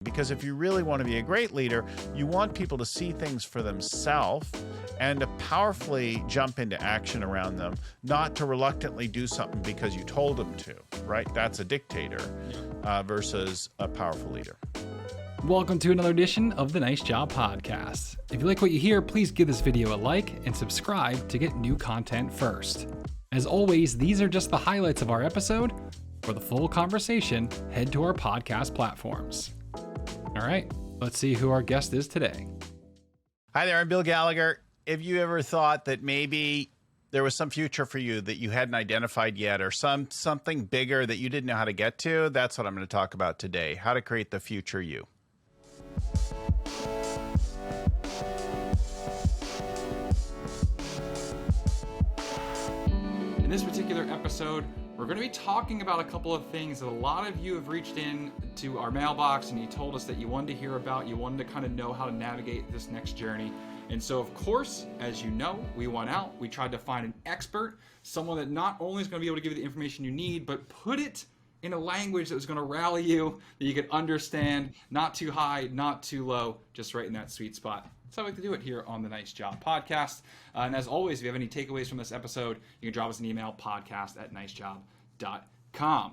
Because if you really want to be a great leader, you want people to see things for themselves and to powerfully jump into action around them, not to reluctantly do something because you told them to, right? That's a dictator versus a powerful leader. Welcome to another edition of the NiceJob Podcast. If you like what you hear, please give this video a like and subscribe to get new content first. As always, these are just the highlights of our episode. For the full conversation, head to our podcast platforms. All right, let's see who our guest is today. Hi there, I'm Bill Gallagher. Have you ever thought that maybe there was some future for you that you hadn't identified yet, or something bigger that you didn't know how to get to? That's what I'm going to talk about today, how to create the future you. In this particular episode, we're going to be talking about a couple of things that a lot of you have reached in to our mailbox and you told us that you wanted to hear about, you wanted to kind of know how to navigate this next journey. And so, of course, as you know, we went out, we tried to find an expert, someone that not only is going to be able to give you the information you need, but put it in a language that was going to rally you, that you could understand, not too high, not too low, just right in that sweet spot. That's how we like to do it here on the NiceJob Podcast. And as always, if you have any takeaways from this episode, you can drop us an email, podcast@nicejob.com.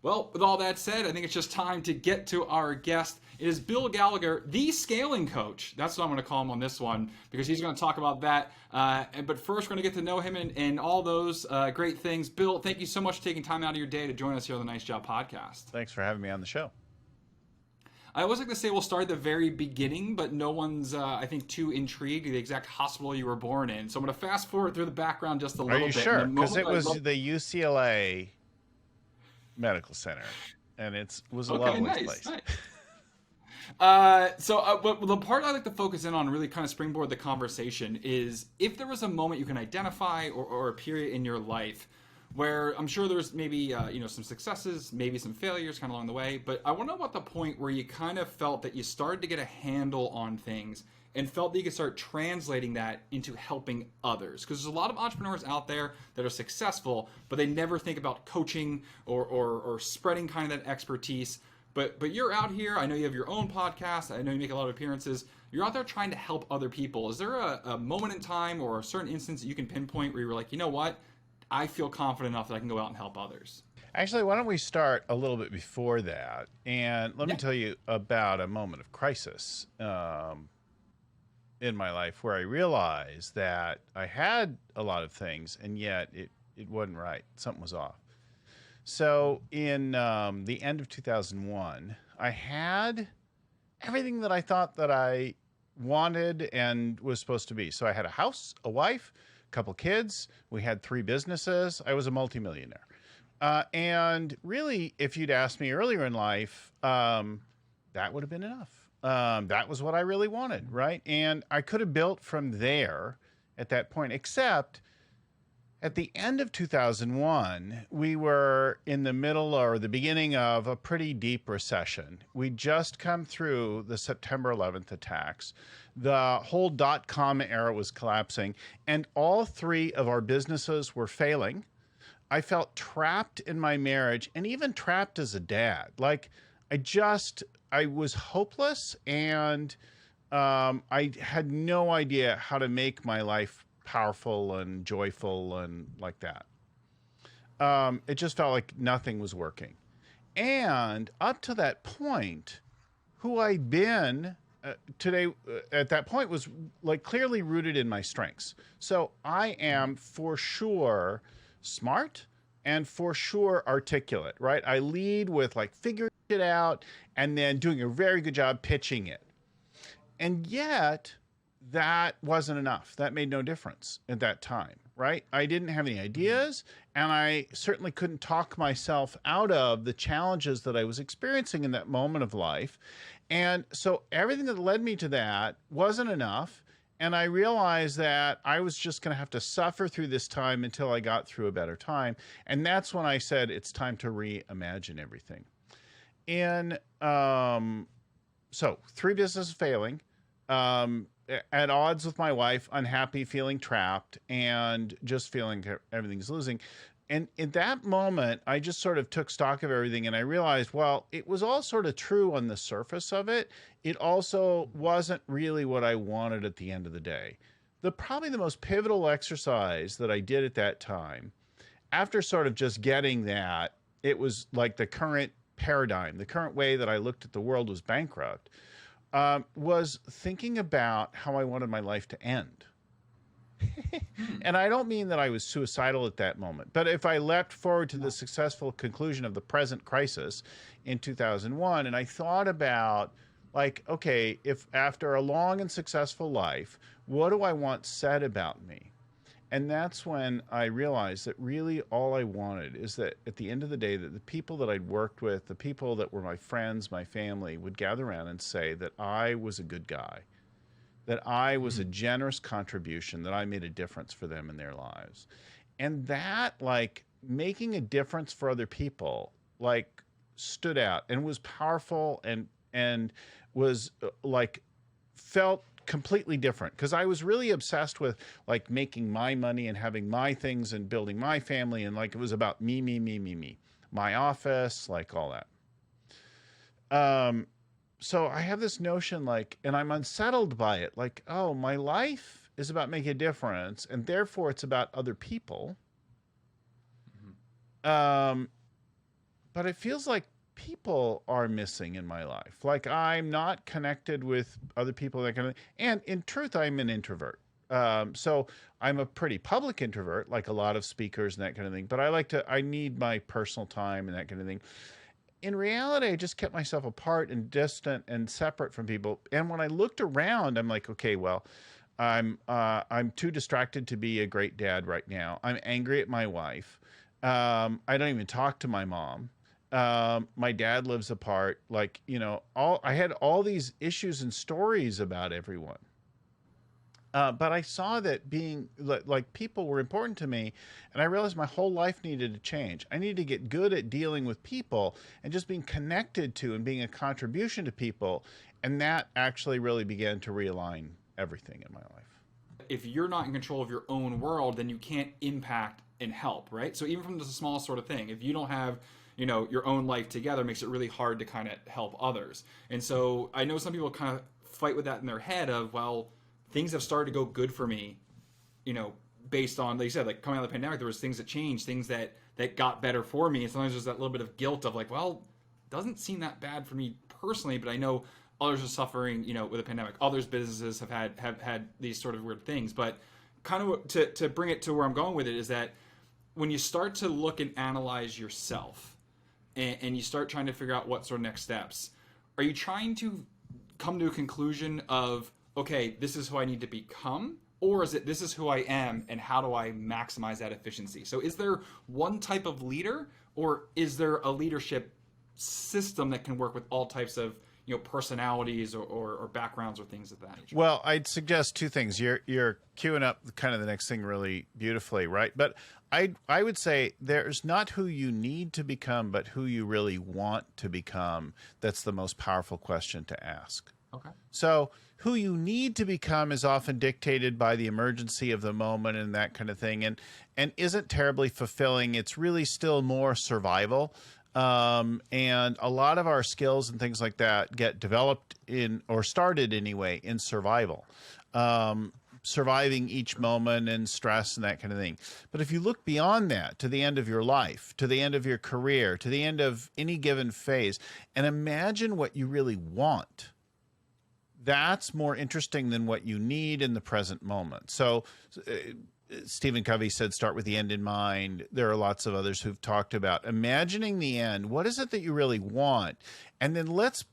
Well, with all that said, I think it's just time to get to our guest. It is Bill Gallagher, the scaling coach. That's what I'm going to call him on this one, because he's going to talk about that. But first, we're going to get to know him and all those great things. Bill, thank you so much for taking time out of your day to join us here on the NiceJob Podcast. Thanks for having me on the show. I always like to say we'll start at the very beginning, but no one's, I think, too intrigued the exact hospital you were born in. So I'm going to fast forward through the background just a little bit. Are you sure? Because it was the UCLA Medical Center, and it was a lovely place. Nice. But the part I like to focus in on, really kind of springboard the conversation, is if there was a moment you can identify or a period in your life where I'm sure there's maybe some successes, maybe some failures kind of along the way, but I want to know about the point where you kind of felt that you started to get a handle on things and felt that you could start translating that into helping others. Because there's a lot of entrepreneurs out there that are successful, but they never think about coaching or spreading kind of that expertise. But you're out here. I know you have your own podcast. I know you make a lot of appearances. You're out there trying to help other people. Is there a moment in time or a certain instance that you can pinpoint where you're like, you know what? I feel confident enough that I can go out and help others. Actually, why don't we start a little bit before that? And let me tell you about a moment of crisis in my life where I realized that I had a lot of things, and yet it wasn't right. Something was off. So in the end of 2001, I had everything that I thought that I wanted and was supposed to be. So I had a house, a wife, couple kids. We had 3 businesses. I was a multimillionaire. And really, if you'd asked me earlier in life, that would have been enough. That was what I really wanted, right? And I could have built from there at that point, except at the end of 2001, we were in the middle or the beginning of a pretty deep recession. We'd just come through the September 11th attacks. The whole dot-com era was collapsing, and all 3 of our businesses were failing. I felt trapped in my marriage and even trapped as a dad. Like, I was hopeless, and I had no idea how to make my life powerful and joyful and like that. It just felt like nothing was working. And up to that point, who I'd been today at that point was like clearly rooted in my strengths. So I am for sure smart and for sure articulate, right? I lead with like figuring it out and then doing a very good job pitching it. And yet that wasn't enough. That made no difference at that time, right? I didn't have any ideas, and I certainly couldn't talk myself out of the challenges that I was experiencing in that moment of life. And so everything that led me to that wasn't enough. And I realized that I was just going to have to suffer through this time until I got through a better time. And that's when I said, it's time to reimagine everything. So 3 businesses failing, at odds with my wife, unhappy, feeling trapped, and just feeling everything's losing. And in that moment, I just sort of took stock of everything and I realized, well, it was all sort of true on the surface of it. It also wasn't really what I wanted at the end of the day. Probably the most pivotal exercise that I did at that time, after sort of just getting that, it was like the current paradigm, the current way that I looked at the world was bankrupt, was thinking about how I wanted my life to end. And I don't mean that I was suicidal at that moment, but if I leapt forward to the successful conclusion of the present crisis in 2001, and I thought about, like, okay, if after a long and successful life, what do I want said about me? And that's when I realized that really all I wanted is that at the end of the day, that the people that I'd worked with, the people that were my friends, my family, would gather around and say that I was a good guy, that I was a generous contribution, that I made a difference for them in their lives. And that, like, making a difference for other people, like, stood out and was powerful and was like, felt completely different, because I was really obsessed with, like, making my money and having my things and building my family, and like it was about me, my office, like all that. So I have this notion, like, and I'm unsettled by it, like, oh, my life is about making a difference, and therefore it's about other people. But it feels like people are missing in my life. Like, I'm not connected with other people, that kind of thing. And in truth, I'm an introvert. So I'm a pretty public introvert, like a lot of speakers and that kind of thing. But I need my personal time and that kind of thing. In reality, I just kept myself apart and distant and separate from people. And when I looked around, I'm like, okay, well, I'm too distracted to be a great dad right now. I'm angry at my wife. I don't even talk to my mom. My dad lives apart. Like, I had all these issues and stories about everyone. But I saw that being like people were important to me, and I realized my whole life needed to change. I needed to get good at dealing with people and just being connected to and being a contribution to people. And that actually really began to realign everything in my life. If you're not in control of your own world, then you can't impact and help, right? So even from the smallest sort of thing, if you don't have your own life together, it makes it really hard to kind of help others. And so I know some people kind of fight with that in their head of, well, things have started to go good for me, based on, like you said, like coming out of the pandemic, there was things that changed, things that got better for me. And sometimes there's that little bit of guilt of like, well, it doesn't seem that bad for me personally, but I know others are suffering, with the pandemic. Others businesses have had these sort of weird things. But kind of to bring it to where I'm going with it is that when you start to look and analyze yourself, and you start trying to figure out what sort of next steps, are you trying to come to a conclusion of, okay, this is who I need to become? Or is it, this is who I am, and how do I maximize that efficiency? So is there one type of leader, or is there a leadership system that can work with all types of personalities or backgrounds or things of that nature? Well, I'd suggest two things. You're queuing up kind of the next thing really beautifully, right? But I would say there's not who you need to become, but who you really want to become. That's the most powerful question to ask. Okay. So who you need to become is often dictated by the emergency of the moment and that kind of thing, and isn't terribly fulfilling. It's really still more survival. And a lot of our skills and things like that get developed or started anyway, in survival. Surviving each moment and stress and that kind of thing. But if you look beyond that to the end of your life, to the end of your career, to the end of any given phase, and imagine what you really want, that's more interesting than what you need in the present moment. So Stephen Covey said, start with the end in mind. There are lots of others who've talked about imagining the end. What is it that you really want? And then let's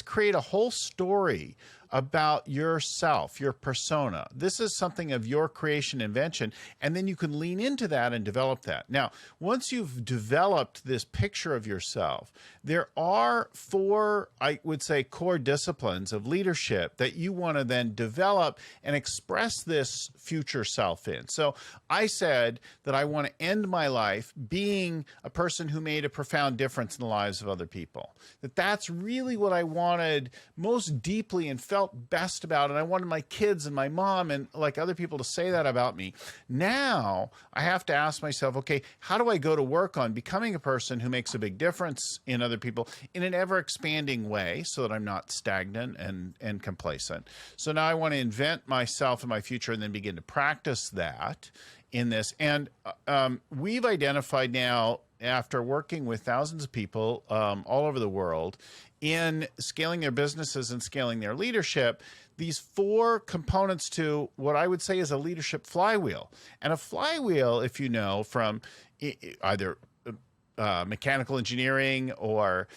create a whole story about yourself, your persona. This is something of your creation, invention, and then you can lean into that and develop that. Now, once you've developed this picture of yourself, there are 4, I would say, core disciplines of leadership that you want to then develop and express this future self in. So I said that I want to end my life being a person who made a profound difference in the lives of other people. That's really what I wanted most deeply and felt felt best about, and I wanted my kids and my mom and like other people to say that about me. Now I have to ask myself, okay, how do I go to work on becoming a person who makes a big difference in other people in an ever expanding way so that I'm not stagnant and complacent? So now I want to invent myself and my future and then begin to practice that in this. And we've identified now, after working with thousands of people all over the world in scaling their businesses and scaling their leadership, these 4 components to what I would say is a leadership flywheel. And a flywheel, if you know, from either mechanical engineering or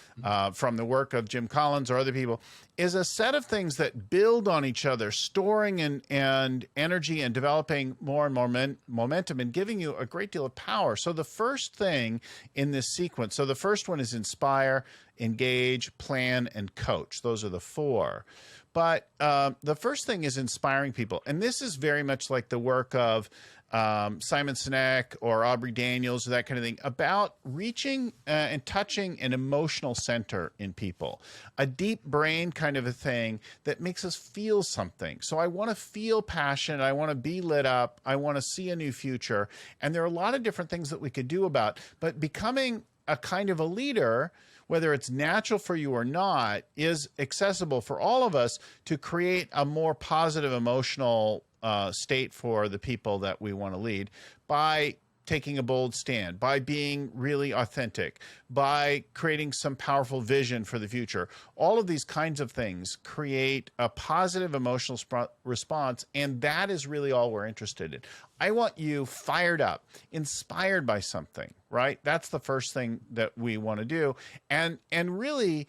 from the work of Jim Collins or other people, is a set of things that build on each other, storing and energy and developing more and more momentum and giving you a great deal of power. So the first thing in this sequence, so the first one is inspire, engage, plan, and coach. Those are the 4. But the first thing is inspiring people. And this is very much like the work of Simon Sinek or Aubrey Daniels or that kind of thing, about reaching and touching an emotional center in people, a deep brain kind of a thing that makes us feel something. So I want to feel passion. I want to be lit up. I want to see a new future. And there are a lot of different things that we could do about, but becoming a kind of a leader, whether it's natural for you or not, is accessible for all of us to create a more positive emotional state for the people that we want to lead by taking a bold stand, by being really authentic, by creating some powerful vision for the future. All of these kinds of things create a positive emotional response, and that is really all we're interested in. I want you fired up, inspired by something, right? That's the first thing that we want to do. And really,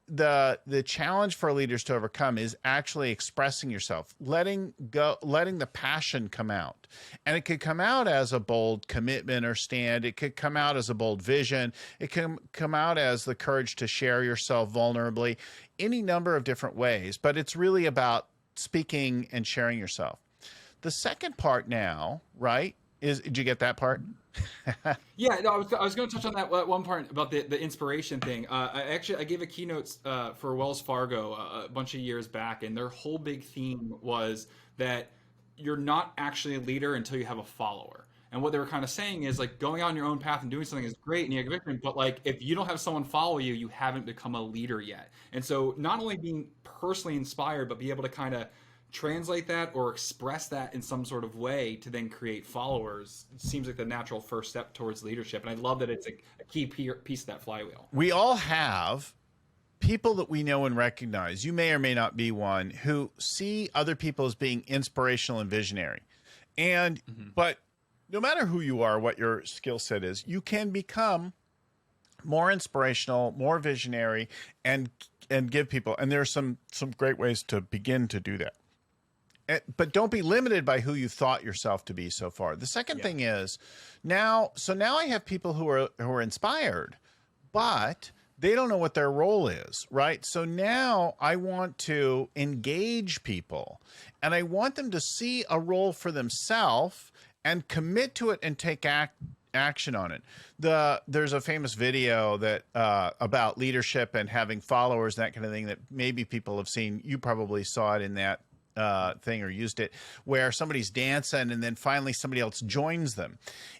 the challenge for leaders to overcome is actually expressing yourself, letting the passion come out. And it could come out as a bold commitment or stand. It could come out as a bold vision. It can come out as the courage to share yourself vulnerably, any number of different ways. But it's really about speaking and sharing yourself. The second part now, right, is, did you get that part? Yeah, no, I was going to touch on that one part about the inspiration thing. I gave a keynote for Wells Fargo a bunch of years back, and their whole big theme was that you're not actually a leader until you have a follower. And what they were kind of saying is, like, going on your own path and doing something is great and you have conviction, but like if you don't have someone follow you, you haven't become a leader yet. And so not only being personally inspired, but be able to kind of translate that or express that in some sort of way to then create followers, it seems like the natural first step towards leadership. And I love that it's a key piece of that flywheel. We all have people that we know and recognize, you may or may not be one, who see other people as being inspirational and visionary. And, but no matter who you are, what your skill set is, you can become more inspirational, more visionary, and give people, and there are some great ways to begin to do that. But don't be limited by who you thought yourself to be so far. The second thing is now I have people who are inspired, but they don't know what their role is, right? So now I want to engage people, and I want them to see a role for themselves and commit to it and take action on it. There's a famous video that about leadership and having followers, that kind of thing, that maybe people have seen. You probably saw it in that thing or used it, where somebody's dancing and then finally somebody else joins them.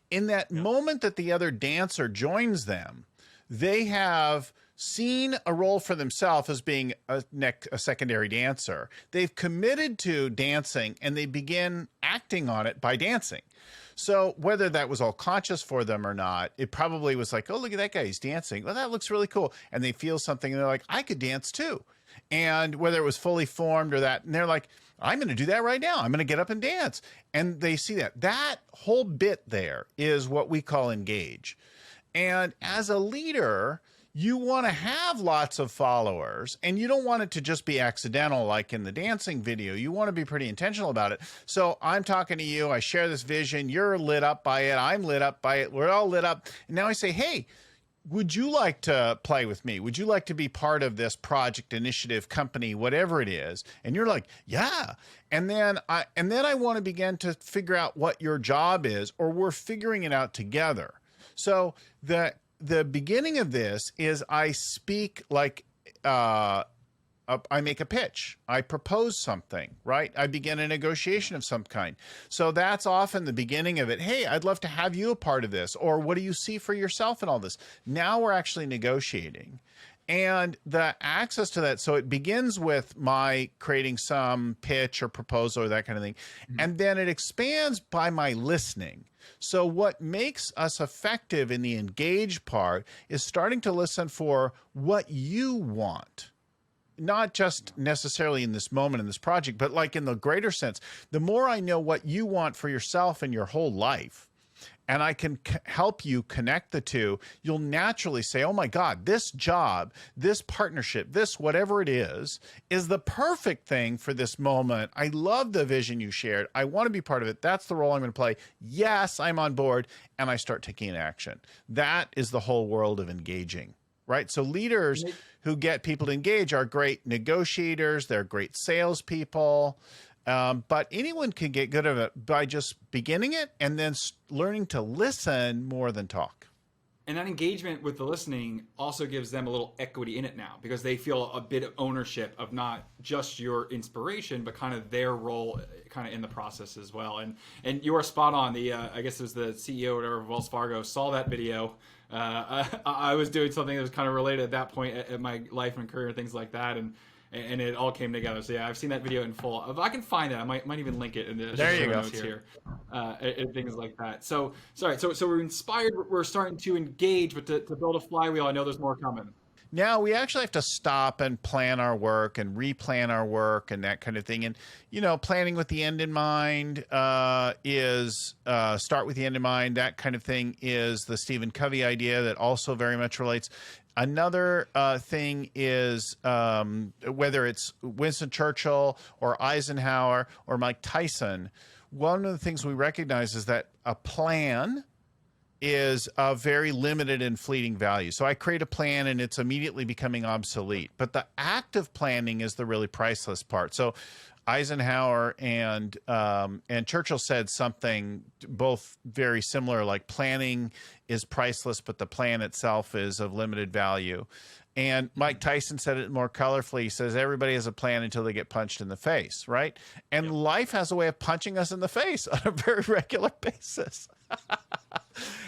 In that moment that the other dancer joins them, they have seen a role for themselves as being a secondary dancer. They've committed to dancing and they begin acting on it by dancing. So whether that was all conscious for them or not, it probably was like, oh, look at that guy, he's dancing. Well, that looks really cool. And they feel something and they're like, I could dance too. And whether it was fully formed or that, and they're like, I'm going to do that right now. I'm going to get up and dance. And they see that whole bit there is what we call engage. And as a leader, you want to have lots of followers, and you don't want it to just be accidental like in the dancing video. You want to be pretty intentional about it. So I'm talking to you. I share this vision. You're lit up by it. I'm lit up by it. We're all lit up. And now I say, hey, would you like to play with me? Would you like to be part of this project, initiative, company, whatever it is? And you're like, yeah. And then I want to begin to figure out what your job is, or we're figuring it out together. So the beginning of this is I speak like I make a pitch. I propose something, right? I begin a negotiation of some kind. So that's often the beginning of it. Hey, I'd love to have you a part of this. Or what do you see for yourself in all this? Now we're actually negotiating. And the access to that, so it begins with my creating some pitch or proposal or that kind of thing. And then it expands by my listening. So what makes us effective in the engage part is starting to listen for what you want. Not just necessarily in this moment in this project, but like in the greater sense. The more I know what you want for yourself and your whole life, and I can help you connect the two, you'll naturally say, oh my God, this job, this partnership, this whatever it is the perfect thing for this moment. I love the vision you shared. I want to be part of it. That's the role I'm going to play. Yes, I'm on board. And I start taking action. That is the whole world of engaging, right? So leaders who get people to engage are great negotiators. They're great salespeople. But anyone can get good at it by just beginning it and then learning to listen more than talk. And that engagement with the listening also gives them a little equity in it now, because they feel a bit of ownership of not just your inspiration, but kind of their role kind of in the process as well. And you are spot on. I guess it was the CEO or whatever of Wells Fargo saw that video. I was doing something that was kind of related at that point at my life and career and things like that. And it all came together. So yeah, I've seen that video in full. If I can find it, I might even link it in the show notes here. And things like that. So we're inspired. We're starting to engage, but to build a flywheel, I know there's more coming. Now we actually have to stop and plan our work and replan our work and that kind of thing. And, planning with the end in mind is start with the end in mind. That kind of thing is the Stephen Covey idea that also very much relates. Another thing is whether it's Winston Churchill or Eisenhower or Mike Tyson, one of the things we recognize is that a plan is very limited and fleeting value. So I create a plan and it's immediately becoming obsolete. But the act of planning is the really priceless part. So Eisenhower and Churchill said something both very similar, like planning is priceless, but the plan itself is of limited value. And Mike Tyson said it more colorfully. He says, everybody has a plan until they get punched in the face, right? And life has a way of punching us in the face on a very regular basis.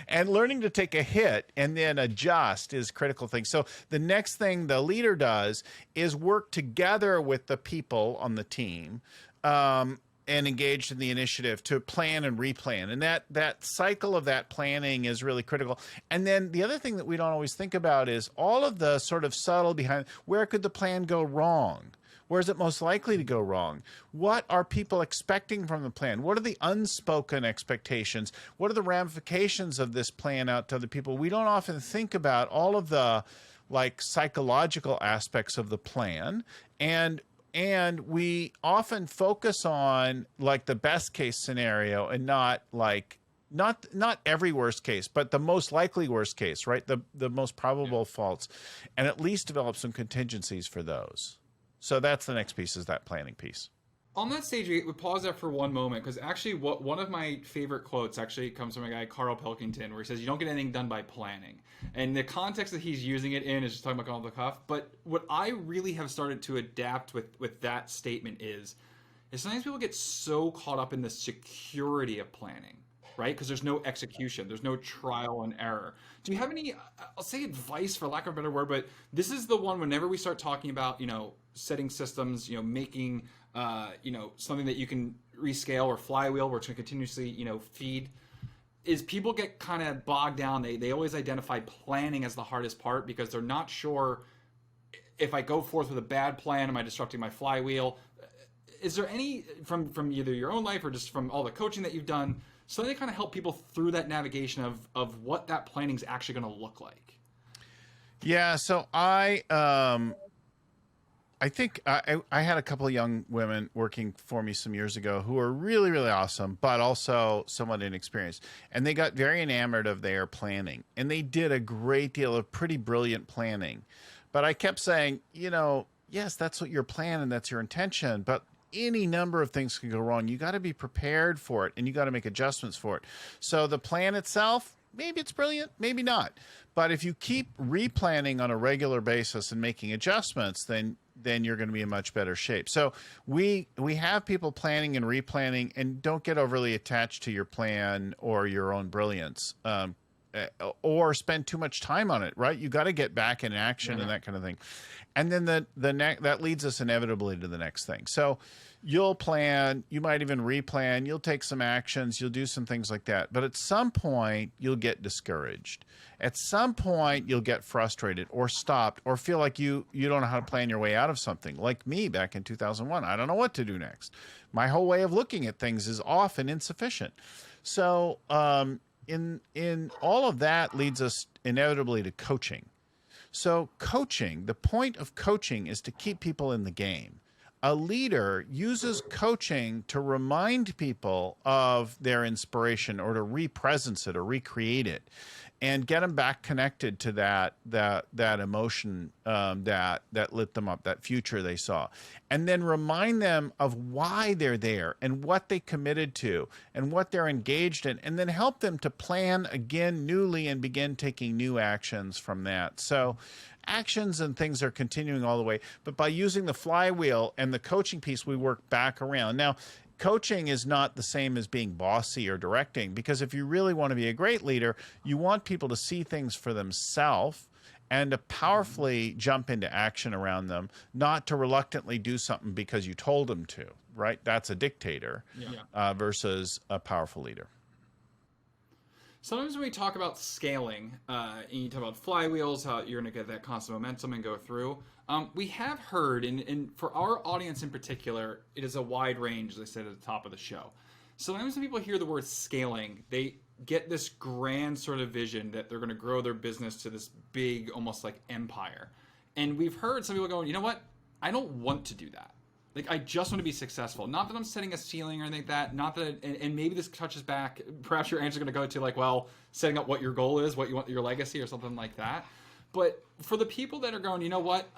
And learning to take a hit and then adjust is a critical thing. So the next thing the leader does is work together with the people on the team and engaged in the initiative to plan and replan. And that cycle of that planning is really critical. And then the other thing that we don't always think about is all of the sort of subtle behind, where could the plan go wrong? Where is it most likely to go wrong? What are people expecting from the plan? What are the unspoken expectations? What are the ramifications of this plan out to other people? We don't often think about all of the psychological aspects of the plan. And we often focus on the best case scenario and not every worst case, but the most likely worst case, right? The most probable faults, and at least develop some contingencies for those. So that's the next piece, is that planning piece. On that stage, we pause there for one moment, because actually one of my favorite quotes actually comes from a guy, Carl Pilkington, where he says, you don't get anything done by planning. And the context that he's using it in is just talking about off the cuff. But what I really have started to adapt with that statement is sometimes people get so caught up in the security of planning, right? Because there's no execution. There's no trial and error. Do you have any, I'll say advice for lack of a better word, but this is the one whenever we start talking about, setting systems, making, something that you can rescale, or flywheel, where it's going to continuously, feed, is people get kind of bogged down. They always identify planning as the hardest part, because they're not sure, if I go forth with a bad plan, am I disrupting my flywheel? Is there any, from either your own life or just from all the coaching that you've done, so they kind of help people through that navigation of what that planning is actually going to look like? Yeah. So I think I had a couple of young women working for me some years ago who were really, really awesome, but also somewhat inexperienced. And they got very enamored of their planning, and they did a great deal of pretty brilliant planning. But I kept saying, yes, that's what your plan and that's your intention, but any number of things can go wrong. You got to be prepared for it, and you got to make adjustments for it. So the plan itself, maybe it's brilliant, maybe not. But if you keep replanning on a regular basis and making adjustments, then then you're going to be in much better shape. So we have people planning and replanning, and don't get overly attached to your plan or your own brilliance, or spend too much time on it, right? You got to get back in action and that kind of thing. And then that leads us inevitably to the next thing. So you'll plan, you might even replan, you'll take some actions, you'll do some things like that. But at some point, you'll get discouraged. At some point, you'll get frustrated or stopped or feel like you don't know how to plan your way out of something. Like me back in 2001, I don't know what to do next. My whole way of looking at things is off and insufficient. So in all of that leads us inevitably to coaching. So coaching, the point of coaching is to keep people in the game. A leader uses coaching to remind people of their inspiration or to re-presence it or recreate it and get them back connected to that emotion that lit them up, that future they saw. And then remind them of why they're there and what they committed to and what they're engaged in, and then help them to plan again newly and begin taking new actions from that. So actions and things are continuing all the way, but by using the flywheel and the coaching piece, we work back around. Now, coaching is not the same as being bossy or directing, because if you really want to be a great leader, you want people to see things for themselves and to powerfully jump into action around them, not to reluctantly do something because you told them to, right? That's a dictator versus a powerful leader. Sometimes when we talk about scaling, and you talk about flywheels, how you're going to get that constant momentum and go through, we have heard, and for our audience in particular, it is a wide range, as I said at the top of the show. Sometimes when people hear the word scaling, they get this grand sort of vision that they're going to grow their business to this big, almost like empire. And we've heard some people going, you know what? I don't want to do that. Like, I just want to be successful. Not that I'm setting a ceiling or anything like that. Not that, and maybe this touches back. Perhaps your answer is going to go to like, well, setting up what your goal is, what you want, your legacy, or something like that. But for the people that are going, you know what,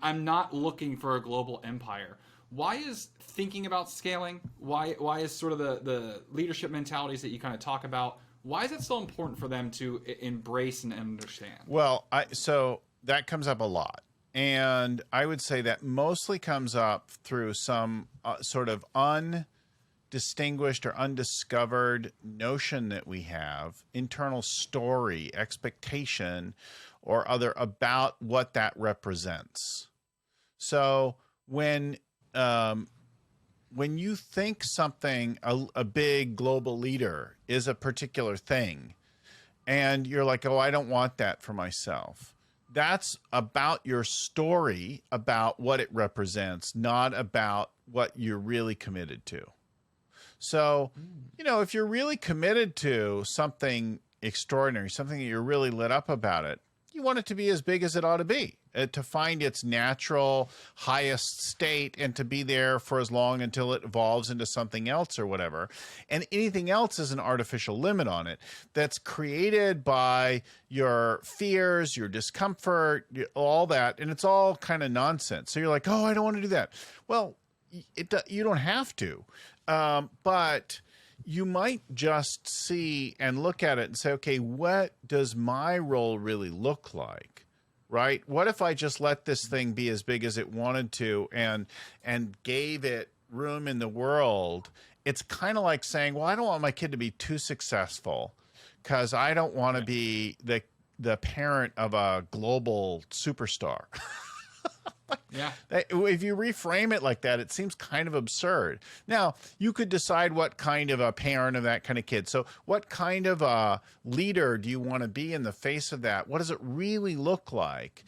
I'm not looking for a global empire. Why is thinking about scaling? Why is sort of the leadership mentalities that you kind of talk about? Why is it so important for them to embrace and understand? Well, so that comes up a lot. And I would say that mostly comes up through some sort of undistinguished or undiscovered notion that we have, internal story, expectation, or other about what that represents. So when you think something, a big global leader is a particular thing, and you're like, oh, I don't want that for myself. That's about your story, about what it represents, not about what you're really committed to. So, if you're really committed to something extraordinary, something that you're really lit up about it, you want it to be as big as it ought to be, to find its natural highest state and to be there for as long until it evolves into something else or whatever. And anything else is an artificial limit on it that's created by your fears, your discomfort, all that. And it's all kind of nonsense. So you're like, oh, I don't want to do that. Well, you don't have to. But you might just see and look at it and say, okay, what does my role really look like, right? What if I just let this thing be as big as it wanted to and gave it room in the world? It's kind of like saying, well, I don't want my kid to be too successful because I don't want to be the parent of a global superstar. Yeah. If you reframe it like that, it seems kind of absurd. Now, you could decide what kind of a parent of that kind of kid. So what kind of a leader do you want to be in the face of that? What does it really look like?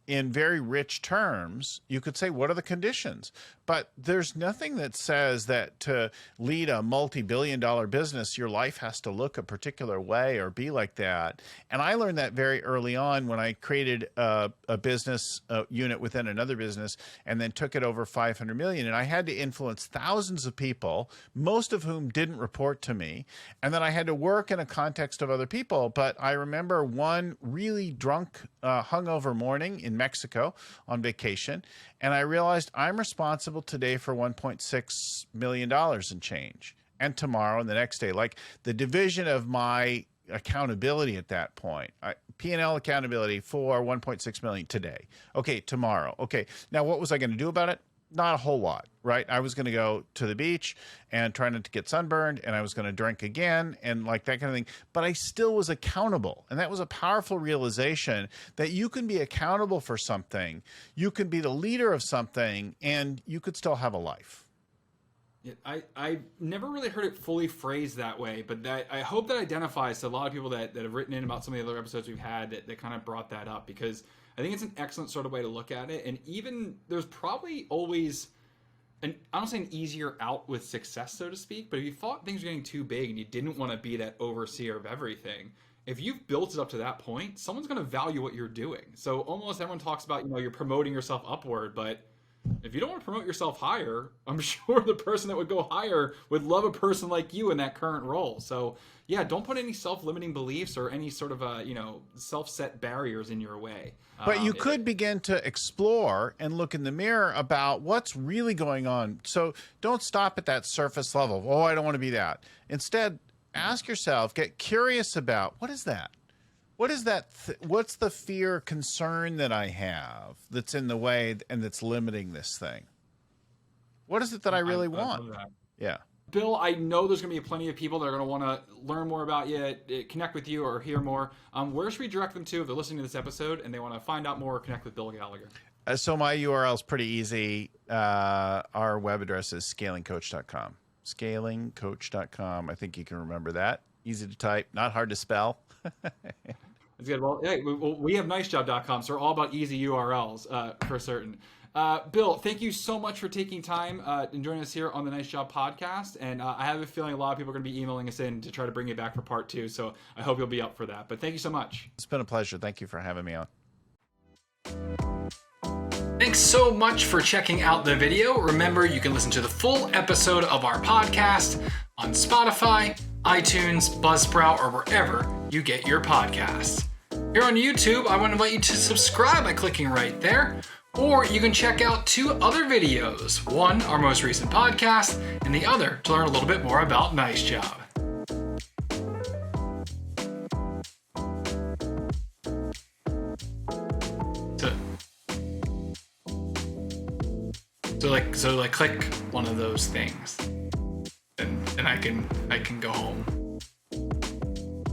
In very rich terms, you could say, what are the conditions? But there's nothing that says that to lead a multi-billion-dollar business, your life has to look a particular way or be like that. And I learned that very early on when I created a business unit within another business and then took it over 500 million. And I had to influence thousands of people, most of whom didn't report to me. And then I had to work in a context of other people. But I remember one really drunk, hungover morning in Mexico on vacation, and I realized I'm responsible today for $1.6 million in change, and tomorrow and the next day. Like, the division of my accountability at that point. P&L accountability for 1.6 million today. Okay, tomorrow. Okay, now what was I going to do about it? Not a whole lot, right? I was going to go to the beach and try not to get sunburned, and I was going to drink again and like that kind of thing. But I still was accountable. And that was a powerful realization that you can be accountable for something. You can be the leader of something, and you could still have a life. Yeah, I never really heard it fully phrased that way, but I hope that identifies to a lot of people that have written in about some of the other episodes we've had that kind of brought that up, because I think it's an excellent sort of way to look at it. And even there's probably always I don't say an easier out with success, so to speak, but if you thought things were getting too big and you didn't want to be that overseer of everything, if you've built it up to that point, someone's going to value what you're doing. So almost everyone talks about, you're promoting yourself upward, but if you don't want to promote yourself higher, I'm sure the person that would go higher would love a person like you in that current role. So yeah, don't put any self-limiting beliefs or any sort of self-set barriers in your way. But you could begin to explore and look in the mirror about what's really going on. So don't stop at that surface level. Oh, I don't want to be that. Instead, ask yourself, get curious about, what is that? What is that? What's the fear, concern that I have that's in the way and that's limiting this thing? What is it that I really want? Yeah. Bill, I know there's going to be plenty of people that are going to want to learn more about you, connect with you, or hear more. Where should we direct them to if they're listening to this episode and they want to find out more or connect with Bill Gallagher? So my URL is pretty easy. Our web address is scalingcoach.com. Scalingcoach.com. I think you can remember that. Easy to type, not hard to spell. That's good. Well, hey, we have NiceJob.com, so we're all about easy URLs for certain. Bill, thank you so much for taking time and joining us here on the Nice Job Podcast. And I have a feeling a lot of people are going to be emailing us in to try to bring you back for part 2. So I hope you'll be up for that. But thank you so much. It's been a pleasure. Thank you for having me on. Thanks so much for checking out the video. Remember, you can listen to the full episode of our podcast on Spotify, iTunes, Buzzsprout, or wherever you get your podcasts. Here on YouTube, I want to invite you to subscribe by clicking right there. Or you can check out 2 other videos. One, our most recent podcast, and the other to learn a little bit more about Nice Job. So click one of those things, and I can go home.